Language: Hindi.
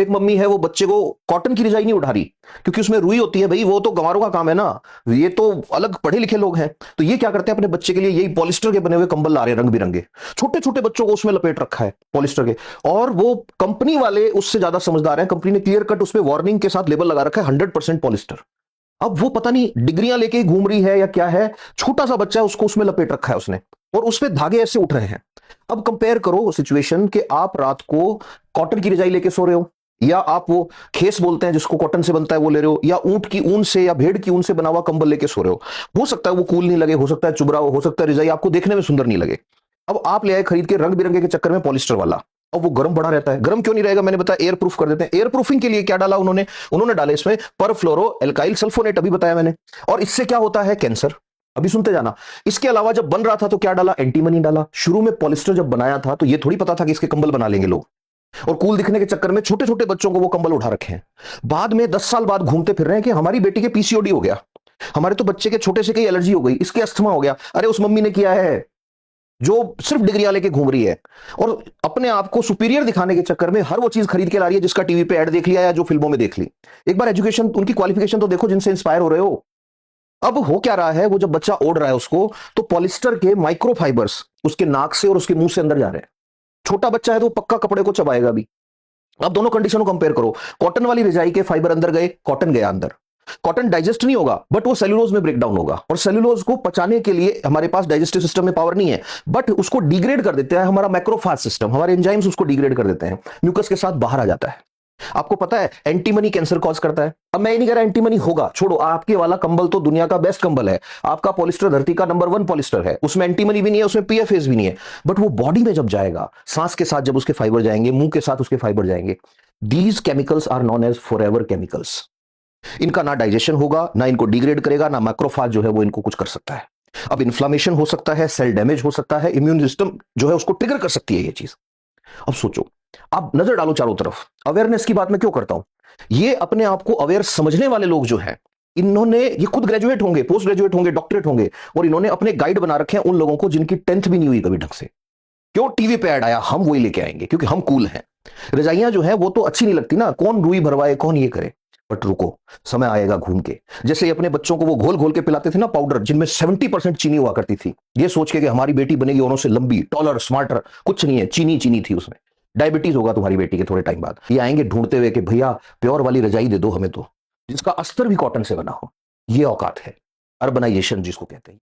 एक मम्मी है वो बच्चे को कॉटन की रजाई नहीं उठा रही क्योंकि उसमें रुई होती है भाई, वो तो गंवारों का काम है ना। ये तो अलग पढ़े लिखे लोग हैं। तो ये क्या करते हैं, अपने बच्चे के लिए यही पॉलिस्टर के बने हुए कंबल ला रहे हैं रंग बिरंगे, छोटे छोटे बच्चों को उसमें लपेट रखा है पॉलिस्टर के। और वो कंपनी वाले उससे ज्यादा समझदार हैं, कंपनी ने क्लियर कट उस पर वार्निंग के साथ लेबल लगा रखा है 100% पॉलिस्टर। अब वो पता नहीं डिग्रियां लेके ही घूम रही है या क्या है, छोटा सा बच्चा है उसको उसमें लपेट रखा है उसने, और उसमें धागे ऐसे उठ रहे हैं। अब कंपेयर करो सिचुएशन कि आप रात को कॉटन की रजाई लेके सो रहे हो, या आप वो खेस बोलते हैं जिसको कॉटन से बनता है वो ले रहे हो, या ऊंट की ऊन से या भेड़ की ऊन से बना हुआ कंबल लेके सो रहे हो सकता है वो कूल नहीं लगे, हो सकता है चुभ रहा हो सकता है रजाई आपको देखने में सुंदर नहीं लगे। अब आप ले आए खरीद के रंग बिरंगे के चक्कर में पॉलिस्टर वाला, और वो गर्म बड़ा रहता है। गर्म क्यों नहीं रहेगा, मैंने बताया एयर प्रूफ कर देते हैं। एयर प्रूफिंग के लिए क्या डाला उन्होंने, उन्होंने डाले इसमें परफ्लोरो एल्काइल सल्फोनेट, अभी बताया मैंने। और इससे क्या होता है, कैंसर। अभी सुनते जाना। इसके अलावा जब बन रहा था तो क्या डाला, एंटीमनी डाला। शुरू में पॉलिस्टर जब बनाया था तो ये थोड़ी पता था कि इसके कंबल बना लेंगे लोग, और कूल दिखने के चक्कर में छोटे छोटे बच्चों को वो कंबल उठा रखे हैं। बाद में 10 साल बाद घूमते फिर रहे हैं कि हमारी बेटी के पीसीओडी हो गया, हमारे तो बच्चे के छोटे से कई एलर्जी हो गई, इसके अस्थमा हो गया। अरे उस मम्मी ने किया है जो सिर्फ डिग्रियां लेके घूम रही है, और अपने आप को सुपीरियर दिखाने के चक्कर में हर वो चीज खरीद के ला रही है जिसका टीवी पे ऐड देख लिया या जो फिल्मों में देख ली। एक बार एजुकेशन, उनकी क्वालिफिकेशन तो देखो जिनसे इंस्पायर हो रहे हो। अब हो क्या रहा है, वो जब बच्चा ओढ़ रहा है उसको, तो पॉलिस्टर के माइक्रोफाइबर्स उसके नाक से और उसके मुंह से अंदर जा रहे हैं। छोटा बच्चा है तो वो पक्का कपड़े को चबाएगा भी। अब दोनों कंडीशन को कंपेयर करो, कॉटन वाली रजाई के फाइबर अंदर गए, कॉटन गया अंदर। कॉटन डाइजेस्ट नहीं होगा बट वो सेलुलोज में ब्रेक डाउन होगा, और सेलुलोज को पचाने के लिए हमारे पास डाइजेस्टिव सिस्टम में पावर नहीं है, बट उसको डिग्रेड कर देते हैं हमारा मैक्रोफाज सिस्टम, हमारे एंजाइम्स उसको डिग्रेड कर देते हैं, म्यूकस के साथ बाहर आ जाता है। आपको पता है एंटीमनी कैंसर कॉज करता है। अब मैं ये नहीं कह रहा एंटीमनी होगा, छोड़ो, आपके वाला कंबल तो दुनिया का बेस्ट कंबल है, आपका पॉलिस्टर धरती का नंबर 1 पॉलिस्टर है, उसमें एंटीमनी भी नहीं है, उसमें पीएफएस भी नहीं है। बट वो बॉडी में जब जाएगा, सांस के साथ जब उसके फाइबर जाएंगे, मुंह के साथ उसके फाइबर जाएंगे, these chemicals are known as forever chemicals. इनका ना डाइजेशन होगा, ना इनको डिग्रेड करेगा, ना मैक्रोफाज जो है वो इनको कुछ कर सकता है। अब इन्फ्लामेशन हो सकता है, सेल डैमेज हो सकता है, इम्यून सिस्टम जो है उसको ट्रिगर कर सकती है ये चीज। अब सोचो, आप नजर डालो चारों तरफ। अवेयरनेस की बात मैं क्यों करता हूं, ये अपने आप को अवेयर समझने वाले लोग जो हैं, इन्होंने, ये खुद ग्रेजुएट होंगे, पोस्ट ग्रेजुएट होंगे, डॉक्टरेट होंगे, और इन्होंने अपने गाइड बना रखे हैं उन लोगों को जिनकी 10th भी नहीं हुई कभी ढंग से। क्यों, टीवी पे ऐड आया हम वही लेके आएंगे क्योंकि हम कूल हैं। रजाइयां जो है वो तो अच्छी नहीं लगती ना, कौन रुई भरवाए कौन ये करे। बट रुको, समय आएगा घूम के। जैसे ही अपने बच्चों को वो घोल घोल के पिलाते थे ना पाउडर जिनमें 70% चीनी हुआ करती थी, ये सोच के कि हमारी बेटी बनेगी औरों से लंबी, टॉलर, स्मार्टर, कुछ नहीं है, चीनी चीनी थी उसमें। डायबिटीज होगा तुम्हारी बेटी के थोड़े टाइम बाद। ये आएंगे ढूंढते हुए कि भैया प्योर वाली रजाई दे दो हमें तो, जिसका अस्तर भी कॉटन से बना हो। ये औकात है अर्बनाइजेशन जिसको कहते हैं।